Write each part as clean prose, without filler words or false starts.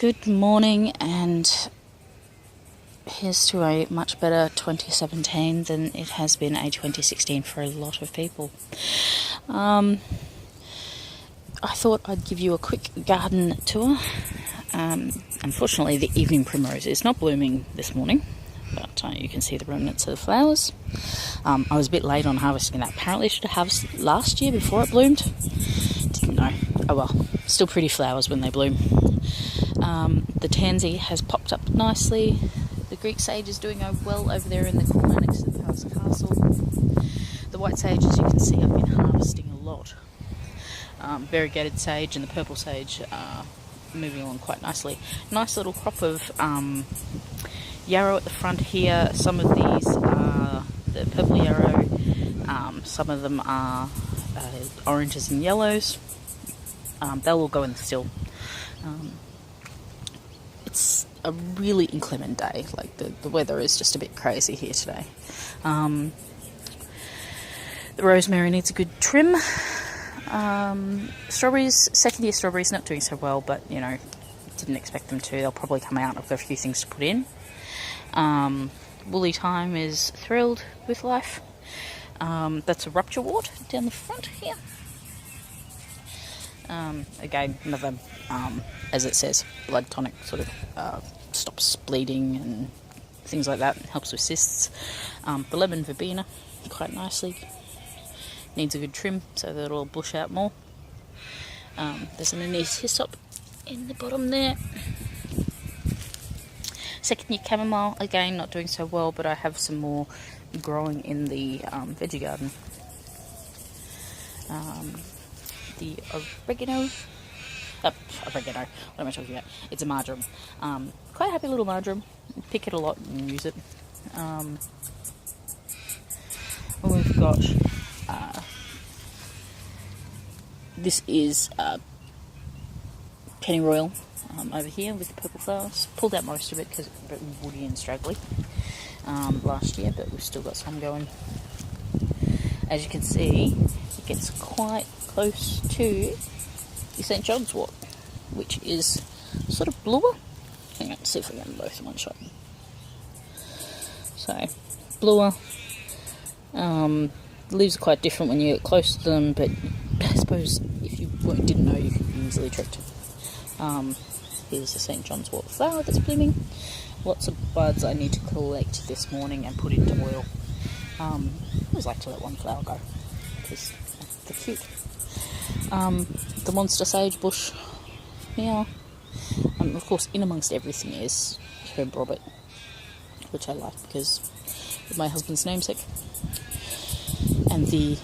Good morning, and here's to a much better 2017 than it has been a 2016 for a lot of people. I thought I'd give you a quick garden tour. Unfortunately, the evening primrose is not blooming this morning, but you can see the remnants of the flowers. I was a bit late on harvesting that. Apparently I should have harvested last year before it bloomed. Didn't know. Oh well, still pretty flowers when they bloom. The tansy has popped up nicely. The Greek sage is doing well over there in the corner next to the palace castle. The white sage, as you can see, I've been harvesting a lot. Variegated sage and the purple sage are moving along quite nicely. Nice little crop of yarrow at the front here. Some of these are the purple yarrow. Some of them are oranges and yellows. They'll all go in the still. It's a really inclement day. Like the weather is just a bit crazy here today. The rosemary needs a good trim. Strawberries, second year strawberries, not doing so well, but didn't expect them to. They'll probably come out. I've got a few things to put in. Woolly thyme is thrilled with life. That's a rupture wart down the front here. Again, another, as it says, blood tonic, sort of stops bleeding and things like that. Helps with cysts. The lemon verbena, quite nicely. Needs a good trim so that it'll bush out more. There's an anise hyssop in the bottom there. Second year chamomile, again, not doing so well, but I have some more growing in the veggie garden. The oregano, what am I talking about? It's a marjoram. Quite a happy little marjoram. Pick it a lot and use it. We've got, this is pennyroyal over here with the purple flowers. Pulled out most of it because it's a bit woody and straggly last year, but we've still got some going. As you can see, it gets quite close to the St. John's wort, which is sort of bluer. Hang on, see if I can get them both in one shot. So, bluer. The leaves are quite different when you get close to them, but I suppose if you didn't know, you could be easily tricked. Here's the St. John's wort flower that's blooming. Lots of buds I need to collect this morning and put into oil. I always like to let one flower go because they're cute. The monster sage bush here. Of course, in amongst everything is Herb Robert, which I like because of my husband's namesake. And the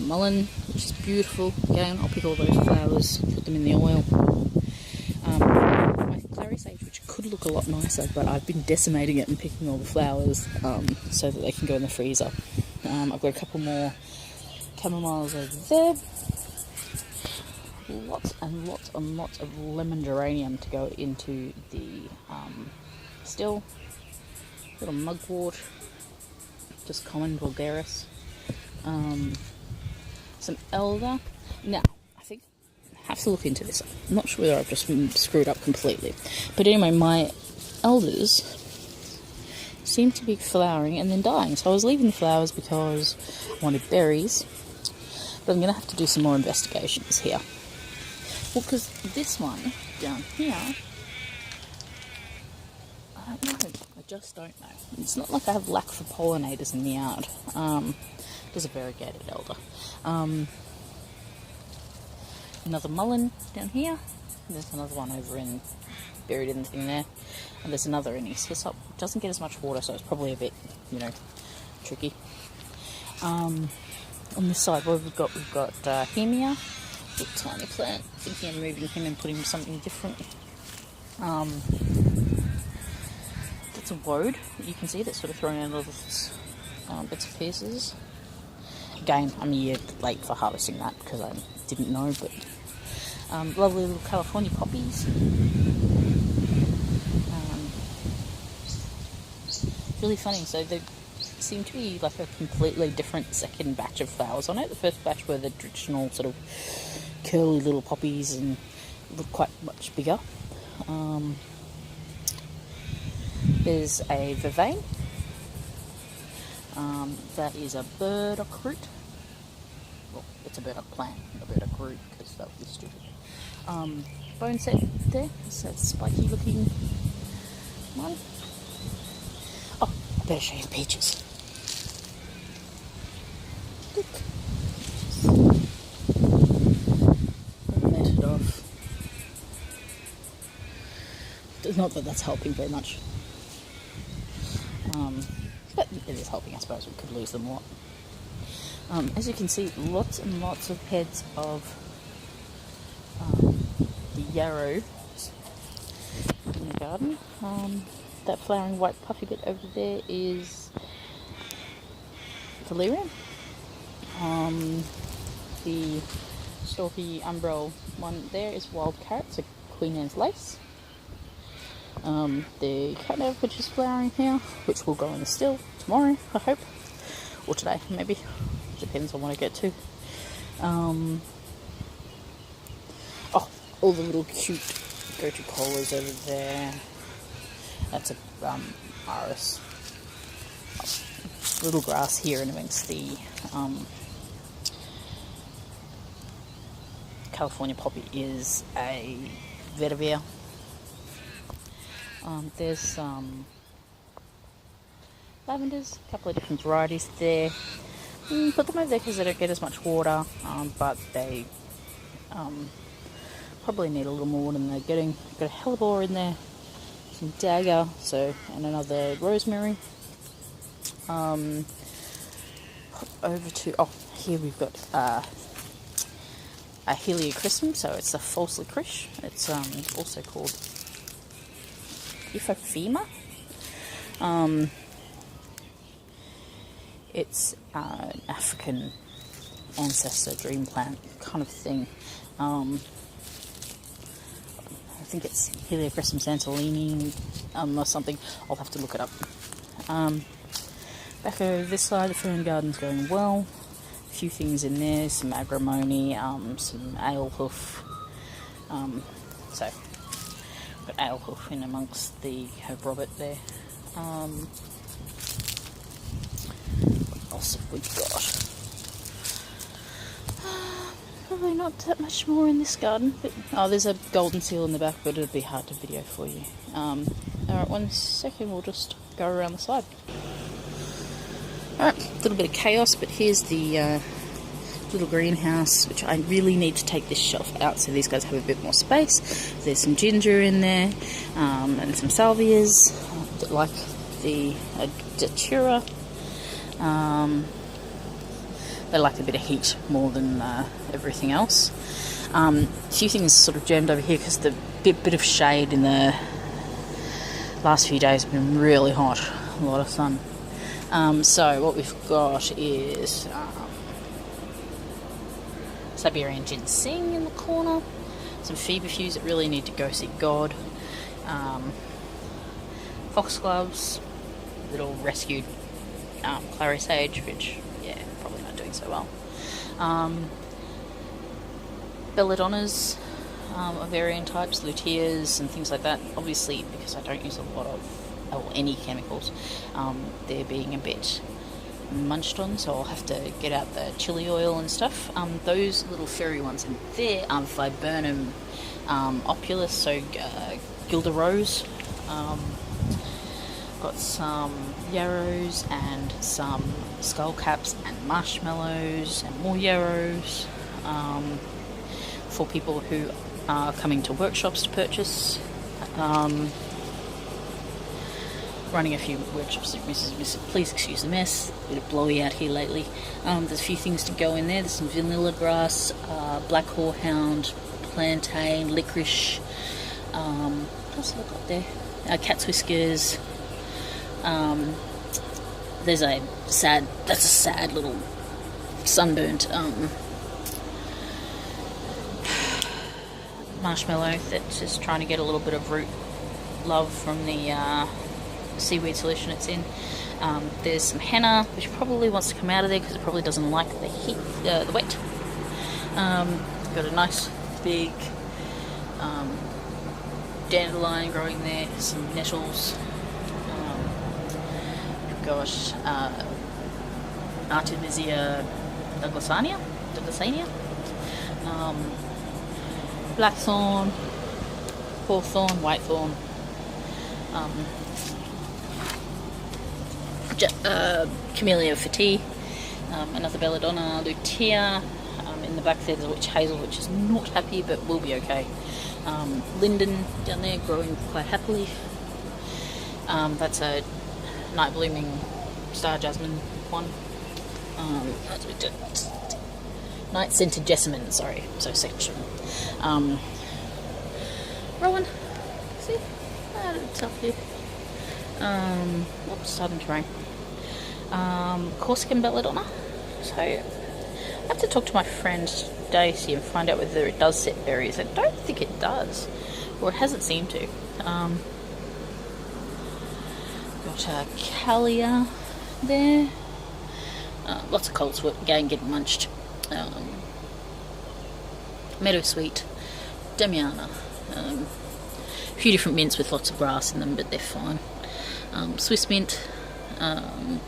mullein, which is beautiful. Again, I'll pick all those flowers, put them in the oil. My clary sage, which could look a lot nicer, but I've been decimating it and picking all the flowers so that they can go in the freezer. I've got a couple more chamomiles over there. Lots and lots and lots of lemon geranium to go into the still. Little mugwort, just common vulgaris. Some elder. Now, I think I have to look into this. I'm not sure whether I've just screwed up completely. But anyway, my elders seem to be flowering and then dying. So I was leaving the flowers because I wanted berries. But I'm going to have to do some more investigations here. Well, because this one down here, I don't know. I just don't know. It's not like I have lack for pollinators in the yard. There's a variegated elder. Another mullein down here. There's another one over buried in the thing there. And there's another anise hyssop. It doesn't get as much water, so it's probably a bit, tricky. On this side, what we've got hemia, little tiny plant. Thinking of moving him and putting something different. That's a woad that you can see that's sort of throwing out all this bits and pieces. Again, I'm a year late for harvesting that because I didn't know, but lovely little California poppies. Really funny. So the seemed to be like a completely different second batch of flowers on it. The first batch were the traditional sort of curly little poppies and look quite much bigger. There's a vervain. That is a burdock root. Well, it's a burdock plant, not a burdock root, because that would be stupid. Bone set there. It's that spiky looking one. Oh, I better show you the peaches. Look. All matted off. Not that that's helping very much. But it is helping, I suppose. We could lose them a lot. As you can see, lots and lots of heads of the yarrow in the garden. That flowering white puffy bit over there is valerian. The stalky umbrel one there is wild carrot, so Queen Anne's lace. The catnip, which is flowering here, which will go in the still tomorrow, I hope, or today maybe, depends on what I get to. Oh, all the little cute gotu-kolas over there. That's a iris. Little grass here in amongst the California poppy is a vetiver. There's some lavenders, a couple of different varieties there. Put them over there because they don't get as much water, but they probably need a little more water than they're getting. Got a hellebore in there, some dagger, and another rosemary. Over to, here we've got a Heliocrisum, so it's a false licorice. It's also called Iphophema. It's an African ancestor dream plant kind of thing. I think it's Heliocrisum santolini or something. I'll have to look it up. Back over this side, the fern garden's going well. A few things in there, some agrimony, some alehoof. So, got alehoof in amongst the Herb Robert there. What else have we got? Probably not that much more in this garden. But, there's a golden seal in the back, but it'll be hard to video for you. Alright, 1 second, we'll just go around the side. Alright, a little bit of chaos, but here's the little greenhouse, which I really need to take this shelf out so these guys have a bit more space. There's some ginger in there, and some salvias, like the datura. They like a bit of heat more than everything else. A few things sort of jammed over here because the bit of shade in the last few days have been really hot, a lot of sun. So what we've got is Siberian ginseng in the corner, some feverfews that really need to go see God, foxgloves, little rescued clary sage, which, yeah, probably not doing so well. Belladonnas of varying types, luteas and things like that. Obviously, because I don't use a lot of, or any chemicals, they're being a bit munched on, so I'll have to get out the chili oil and stuff. Those little fairy ones in there are Viburnum opulus, so Gilda Rose. Got some yarrows and some skullcaps and marshmallows and more yarrows for people who are coming to workshops to purchase. Running a few workshops. Please excuse the mess. A bit of blowy out here lately. There's a few things to go in there. There's some vanilla grass, black horehound, plantain, licorice. What else have I got there? Cat's whiskers. There's a sad little sunburnt marshmallow that's just trying to get a little bit of root love from the seaweed solution it's in. There's some henna, which probably wants to come out of there because it probably doesn't like the heat, the wet. Got a nice big dandelion growing there, some nettles. We've got Artemisia Douglasania, blackthorn, hawthorn, whitethorn, Camellia fati, another belladonna, lutea. In the back there's a witch hazel, which is not happy but will be okay. Linden down there growing quite happily. That's a night blooming star jasmine one. Night scented jessamine, sorry, so section. Rowan, see? It's up here. Oops, starting to rain. Corsican belladonna. So I have to talk to my friend Daisy and find out whether it does set berries. I don't think it does, or it hasn't seemed to. Got a Callia there. Lots of coltswood again getting munched. Meadowsweet, Damiana. A few different mints with lots of grass in them, but they're fine. Swiss mint, dead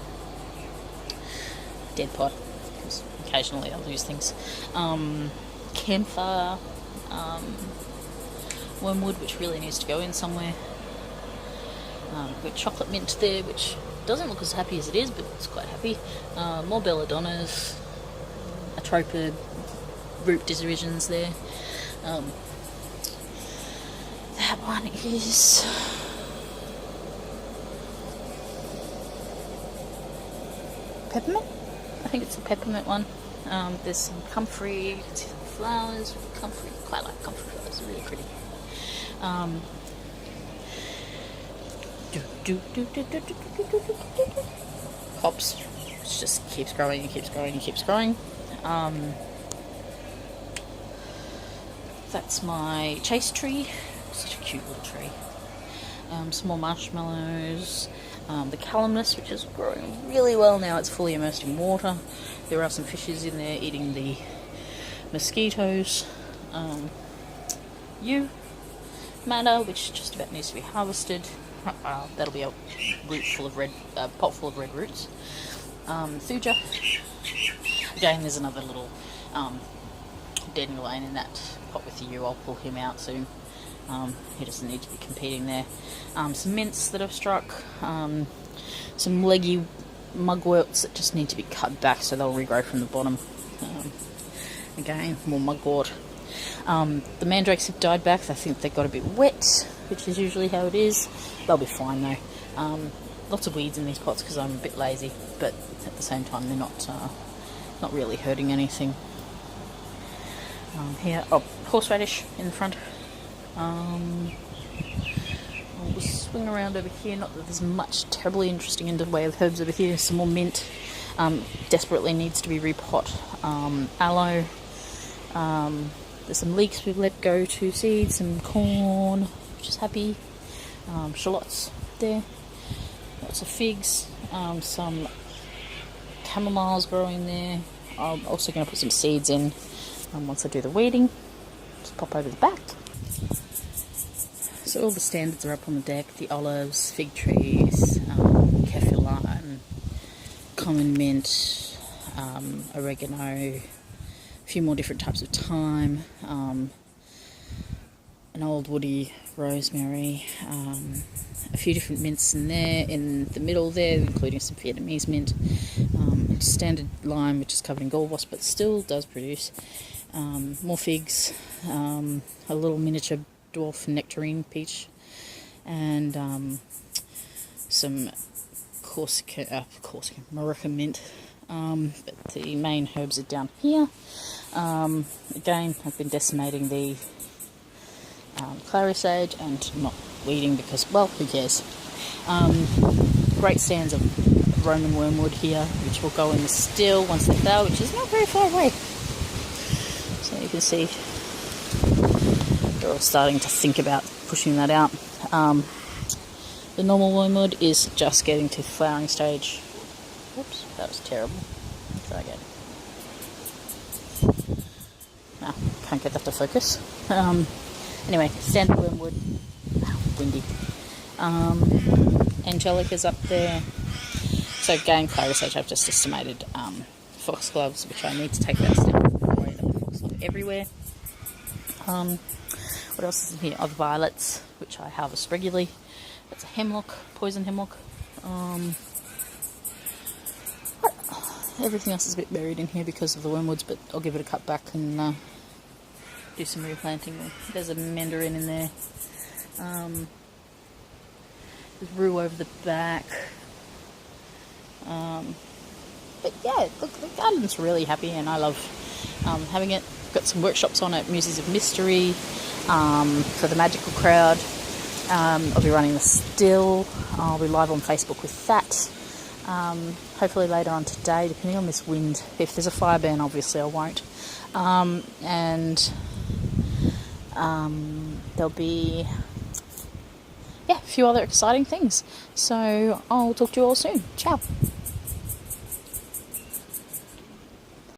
pot, because occasionally I lose things. Camphor, wormwood, which really needs to go in somewhere. Got chocolate mint there, which doesn't look as happy as it is, but it's quite happy. More belladonnas, atropa root divisions there. That one is peppermint. I think it's a peppermint one. There's some comfrey. You can see some flowers. Comfrey, quite like comfrey flowers. Really pretty. Hops, which just keeps growing and keeps growing and keeps growing. That's my chase tree. Such a cute little tree. Some more marshmallows. The calamus, which is growing really well now. It's fully immersed in water. There are some fishes in there eating the mosquitoes. Madder, which just about needs to be harvested. That'll be a pot full of red roots. Thuja. Again, there's another little dandelion in that pot with the yew. I'll pull him out soon. He doesn't need to be competing there. Some mints that I've struck. Some leggy mugworts that just need to be cut back so they'll regrow from the bottom. Again, more mugwort. The mandrakes have died back. I think they got a bit wet, which is usually how it is. They'll be fine though. Lots of weeds in these pots because I'm a bit lazy, but at the same time they're not really hurting anything. Here, horseradish in the front. I'll swing around over here. Not that there's much terribly interesting in the way of herbs over here. Some more mint. Desperately needs to be repot. Aloe. There's some leeks we've let go to seed. Some corn, which is happy. Shallots there. Lots of figs. Some chamomiles growing there. I'm also going to put some seeds in once I do the weeding. Just pop over the back. So all the standards are up on the deck. The olives, fig trees, kaffir lime, common mint, oregano, a few more different types of thyme, an old woody rosemary, a few different mints in there, in the middle there, including some Vietnamese mint, standard lime, which is covered in gall wasp, but still does produce, more figs, a little miniature dwarf nectarine peach, and some Corsican Moroccan mint. But the main herbs are down here. Again, I've been decimating the clary sage and not weeding because, well, who cares? Great stands of Roman wormwood here, which will go in the still once they flower, which is not very far away. So you can see they're all starting to think about pushing that out. The normal wormwood is just getting to flowering stage. Whoops, that was terrible. Try again. No, can't get that to focus. Anyway, standard wormwood. Windy. Angelica's up there. So game Claris Sage, I've just estimated foxgloves, which I need to take that step. Worry about the foxglove everywhere. What else is in here? Oh, the violets, which I harvest regularly. That's a hemlock, poison hemlock. Everything else is a bit buried in here because of the wormwoods, but I'll give it a cut back and do some replanting. There's a mandarin in there. There's rue over the back. But yeah, look, the garden's really happy and I love having it. Got some workshops on at Muses of Mystery for the magical crowd. I'll be running the still. I'll be live on Facebook with that. Hopefully later on today, depending on this wind. If there's a fire ban, obviously I won't. There'll be a few other exciting things. So I'll talk to you all soon. Ciao.